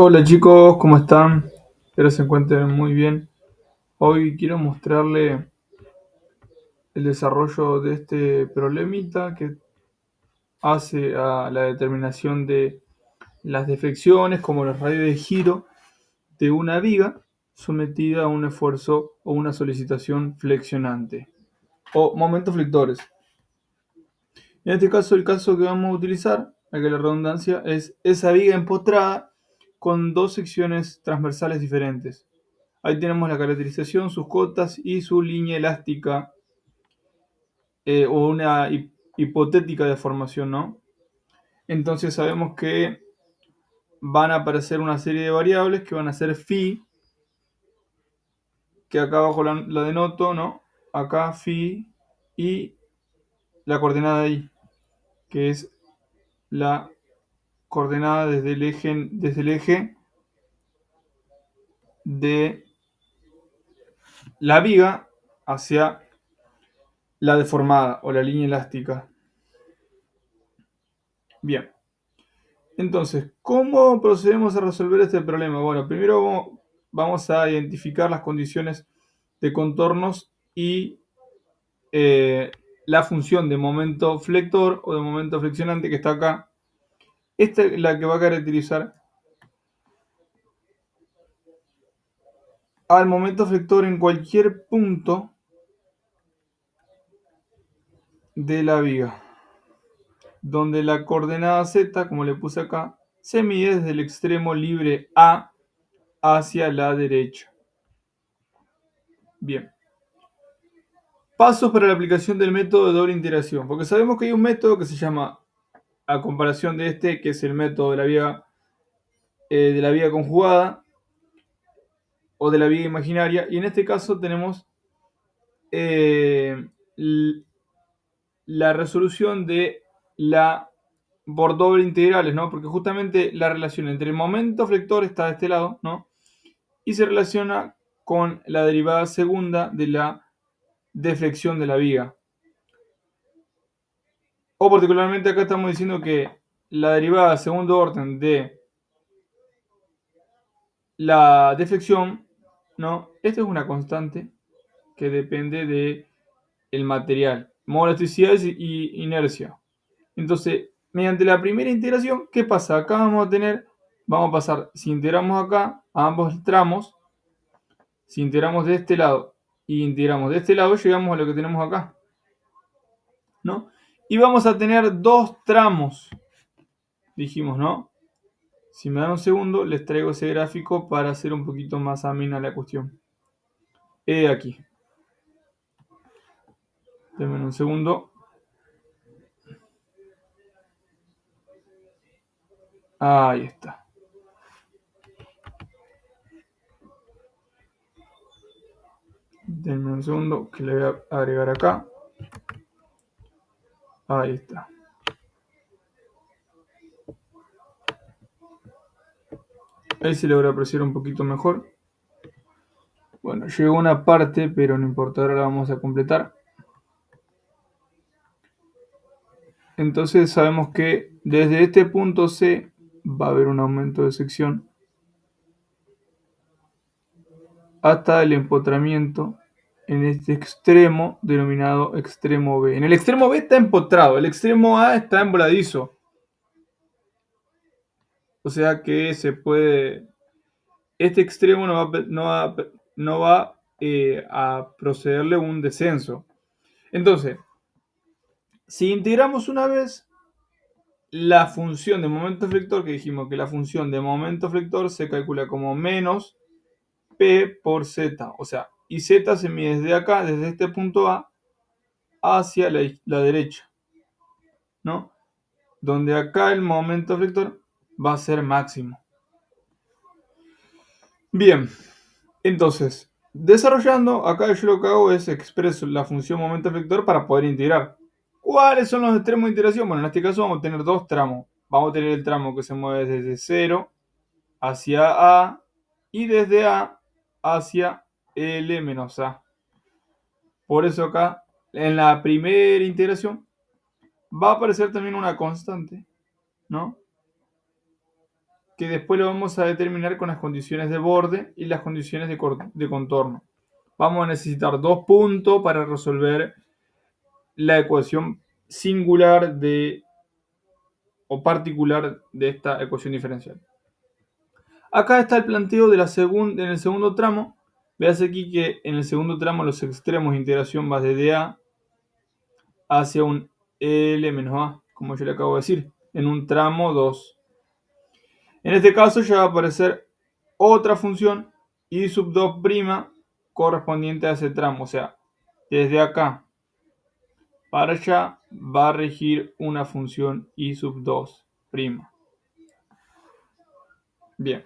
Hola chicos, ¿cómo están? Espero se encuentren muy bien. Hoy quiero mostrarle el desarrollo de este problemita que hace a la determinación de las deflexiones como los radios de giro de una viga sometida a un esfuerzo o una solicitación flexionante o momentos flectores. En este caso, el caso que vamos a utilizar, a que la redundancia, es esa viga empotrada con dos secciones transversales diferentes. Ahí tenemos la caracterización, sus cotas y su línea elástica o una hipotética deformación, ¿no? Entonces sabemos que van a aparecer una serie de variables que van a ser phi, que acá abajo la denoto, ¿no? Acá phi y la coordenada i, que es la coordenada desde el eje de la viga hacia la deformada o la línea elástica. Bien. Entonces, ¿cómo procedemos a resolver este problema? Bueno, primero vamos a identificar las condiciones de contornos y la función de momento flector o de momento flexionante que está acá. Esta es la que va a caracterizar al momento flector en cualquier punto de la viga, donde la coordenada z, como le puse acá, se mide desde el extremo libre A hacia la derecha. Bien. Pasos para la aplicación del método de doble integración, porque sabemos que hay un método que se llama, a comparación de este, que es el método de la viga conjugada o de la viga imaginaria, y en este caso tenemos eh, la resolución de la por doble integrales, ¿no? Porque justamente la relación entre el momento flector está de este lado, ¿no? Y se relaciona con la derivada segunda de la deflexión de la viga. O particularmente acá estamos diciendo que la derivada de segundo orden de la deflexión, ¿no? Esta es una constante que depende de el material, modo elasticidad y inercia. Entonces, mediante la primera integración, ¿qué pasa? Acá vamos a pasar, si integramos acá a ambos tramos, si integramos de este lado y integramos de este lado, llegamos a lo que tenemos acá, ¿no? Y vamos a tener dos tramos, dijimos, ¿no? Si me dan un segundo, les traigo ese gráfico para hacer un poquito más amena la cuestión. Aquí. Denme un segundo. Ahí está. Denme un segundo que le voy a agregar acá. Ahí está. Ahí se logra apreciar un poquito mejor. Bueno, llegó una parte, pero no importa, ahora la vamos a completar. Entonces sabemos que desde este punto C va a haber un aumento de sección hasta el empotramiento en este extremo denominado extremo B. En el extremo B está empotrado, el extremo A está emboladizo. O sea que se puede. Este extremo no va a procederle un descenso. Entonces, si integramos una vez la función de momento flector, que dijimos que la función de momento flector se calcula como menos P por Z. O sea, y Z se mide desde acá, desde este punto A, hacia la derecha, ¿no? Donde acá el momento flector va a ser máximo. Bien, entonces, desarrollando, acá yo lo que hago es expreso la función momento flector para poder integrar. ¿Cuáles son los extremos de integración? Bueno, en este caso vamos a tener dos tramos. Vamos a tener el tramo que se mueve desde 0 hacia A y desde A hacia L menos A. Por eso acá, en la primera integración, va a aparecer también una constante, ¿no? que después lo vamos a determinar con las condiciones de borde y las condiciones de contorno. Vamos a necesitar 2 puntos para resolver la ecuación singular o particular de esta ecuación diferencial. Acá está el planteo de en el segundo tramo. Veas aquí que en el segundo tramo los extremos de integración va desde A hacia un L menos A, como yo le acabo de decir, en un tramo 2. En este caso ya va a aparecer otra función y sub 2' correspondiente a ese tramo. O sea, desde acá para allá va a regir una función y sub 2'. Bien.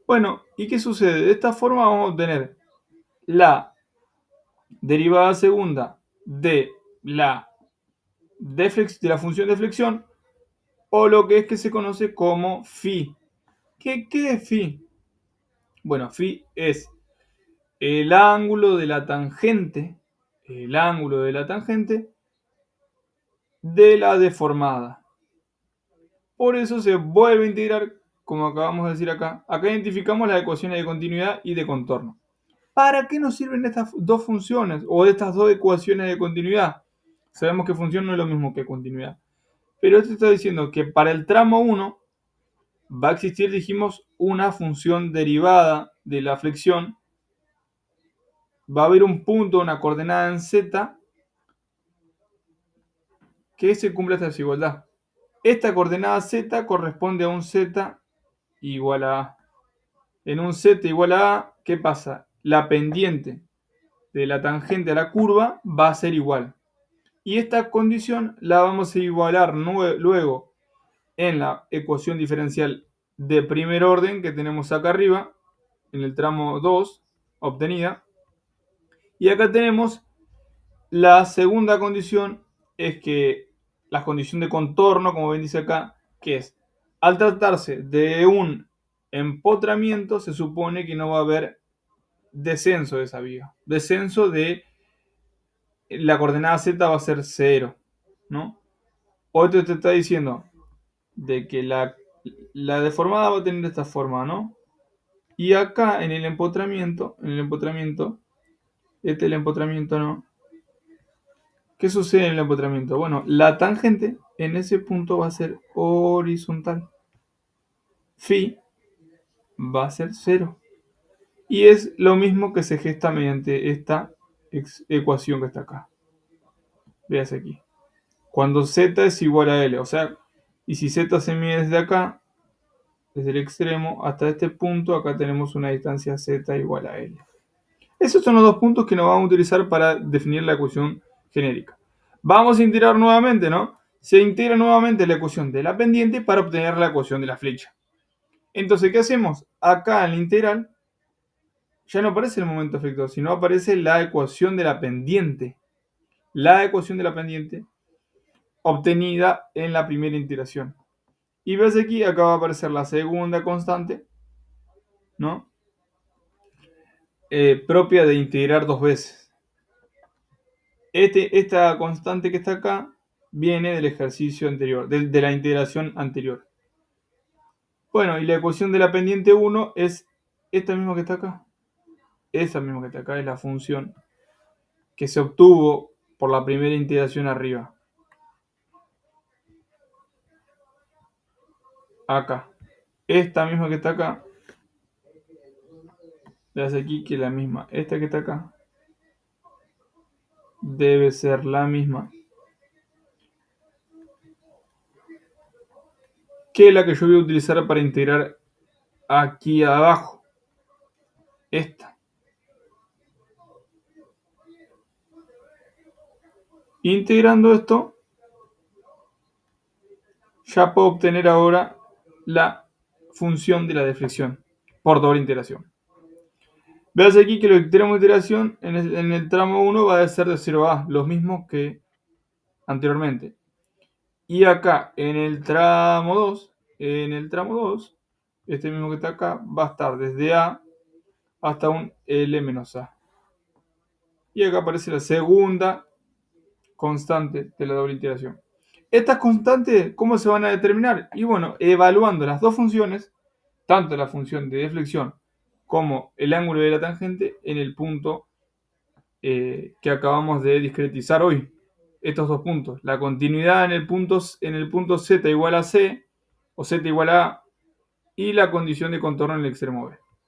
Bueno, ¿y qué sucede? De esta forma vamos a obtener la derivada segunda de de la función de flexión, o lo que se conoce como phi. ¿Qué es phi? Bueno, phi es el ángulo de la tangente, de la deformada. Por eso se vuelve a integrar, como acabamos de decir acá. Acá identificamos las ecuaciones de continuidad y de contorno. ¿Para qué nos sirven estas dos funciones o estas dos ecuaciones de continuidad? Sabemos que función no es lo mismo que continuidad. Pero esto está diciendo que para el tramo 1 va a existir, dijimos, una función derivada de la flexión. Va a haber un punto, una coordenada en z, que se cumpla esta desigualdad. Esta coordenada z corresponde a un z igual a a. En un z igual a a, ¿qué pasa? La pendiente de la tangente a la curva va a ser igual. Y esta condición la vamos a igualar luego en la ecuación diferencial de primer orden que tenemos acá arriba, en el tramo 2, obtenida. Y acá tenemos la segunda condición, es que la condición de contorno, como ven dice acá, que es, al tratarse de un empotramiento, se supone que no va a haber descenso de esa viga. Descenso de la coordenada z va a ser 0, ¿no? Otro te está diciendo de que la deformada va a tener esta forma, ¿no? Y acá en el empotramiento, el empotramiento no. ¿Qué sucede en el empotramiento? Bueno, la tangente en ese punto va a ser horizontal. Phi va a ser 0. Y es lo mismo que se gesta mediante esta ecuación que está acá. Veas aquí. Cuando z es igual a L, o sea, y si z se mide desde acá, desde el extremo hasta este punto, acá tenemos una distancia z igual a L. Esos son los dos puntos que nos vamos a utilizar para definir la ecuación genérica. Vamos a integrar nuevamente, ¿no? Se integra nuevamente la ecuación de la pendiente para obtener la ecuación de la flecha. Entonces, ¿qué hacemos? Acá en la integral ya no aparece el momento efectuado, sino aparece la ecuación de la pendiente. La ecuación de la pendiente obtenida en la primera integración. Y ves aquí, acá va a aparecer la segunda constante, ¿no? Propia de integrar dos veces. Esta constante que está acá viene del ejercicio anterior, de la integración anterior. Bueno, y la ecuación de la pendiente 1 es esta misma que está acá. Esa misma que está acá es la función que se obtuvo por la primera integración arriba. Acá. Esta misma que está acá. Le hace aquí que es la misma. Esta que está acá debe ser la misma que la que yo voy a utilizar para integrar aquí abajo. Esta. Integrando esto, ya puedo obtener ahora la función de la deflexión por doble integración. Veas aquí que lo que tenemos de iteración en el tramo 1 va a ser de 0 a, los mismos que anteriormente. Y acá en el tramo 2, este mismo que está acá, va a estar desde A hasta un L menos A. Y acá aparece la segunda constante de la doble iteración. Estas constantes, ¿cómo se van a determinar? Y bueno, evaluando las dos funciones, tanto la función de deflexión como el ángulo de la tangente en el punto que acabamos de discretizar hoy. Estos dos puntos. La continuidad en el punto z igual a c o z igual a y la condición de contorno en el extremo b.